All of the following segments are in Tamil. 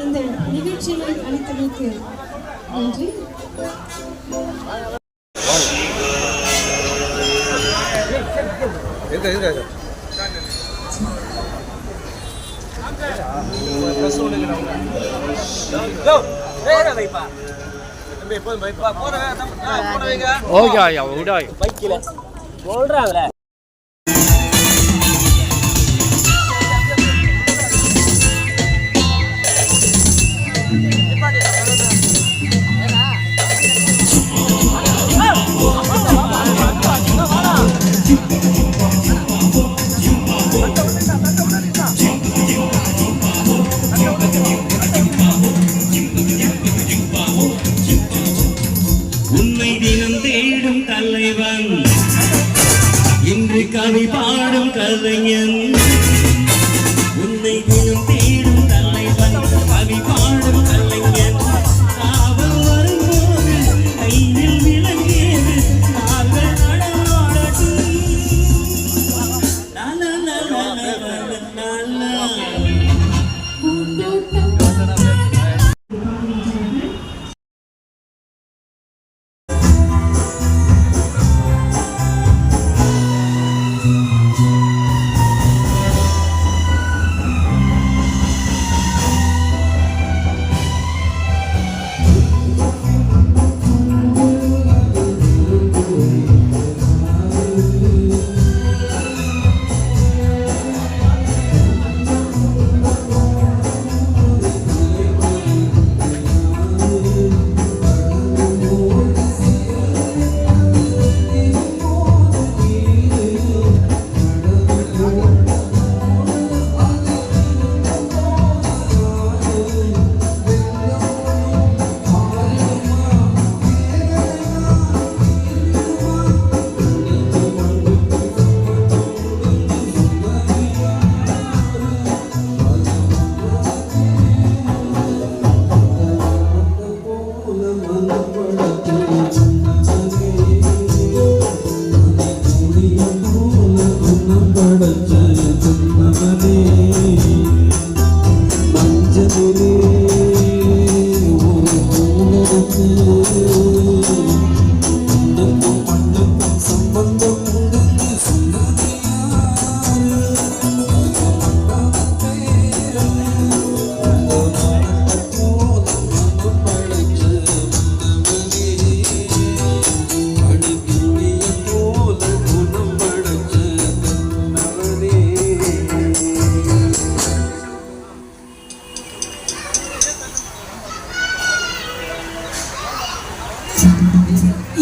இந்த நிகழ்ச்சியை அளித்தமைக்கு நன்றி. உன்னை தினம் தேடும் தலைவன் இன்று கவி பாடும் கலைஞன். உன்னை தினம் தேடும் தலைவன் கவி பாடும் கலைஞன். காவல் வரும்போது கையில் விளங்கியது கால்கள் நடமாடட்டும்.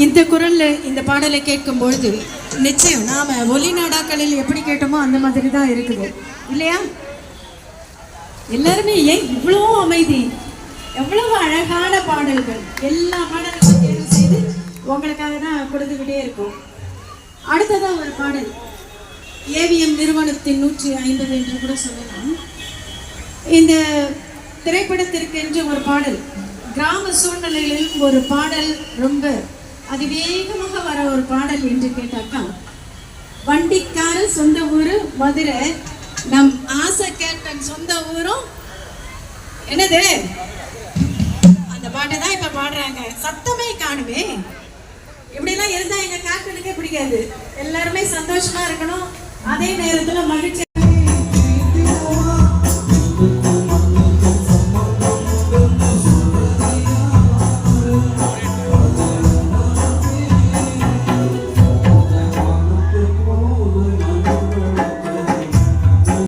இந்த குரல்ல இந்த பாடலை கேட்கும் பொழுது நிச்சயம் நாம ஒலி நாடாக்களில் எப்படி கேட்டோமோ அந்த மாதிரி தான் இருக்குது இல்லையா? எல்லாருமே ஏன் இவ்வளோ அமைதி, எவ்வளவு அழகான பாடல்கள், எல்லா பாடல்களும் தேர்வு செய்து உங்களுக்காக தான் கொடுத்துக்கிட்டே இருக்கும். அடுத்ததா ஒரு பாடல் ஏவிஎம் நிறுவனத்தின் 150 என்று கூட சொல்லலாம். இந்த திரைப்படத்திற்கு என்று ஒரு பாடல், கிராம சூழ்நிலையிலும் ஒரு பாடல், ரொம்ப அதிவேகமாக வர ஒரு பாடல் என்று கேட்டாக்கா, வண்டிக்காரர் சொந்த ஊரு மதுரை, நம் ஆசை கேட்டன் சொந்த ஊரும் என்னது, அந்த பாட்டை தான் இப்ப பாடுறாங்க. சத்தமே காணுமே. இப்படிலாம் இருந்தா எங்க கேப்டனுக்கே பிடிக்காது. எல்லாருமே சந்தோஷமா இருக்கணும், அதே நேரத்துல மகிழ்ச்சியா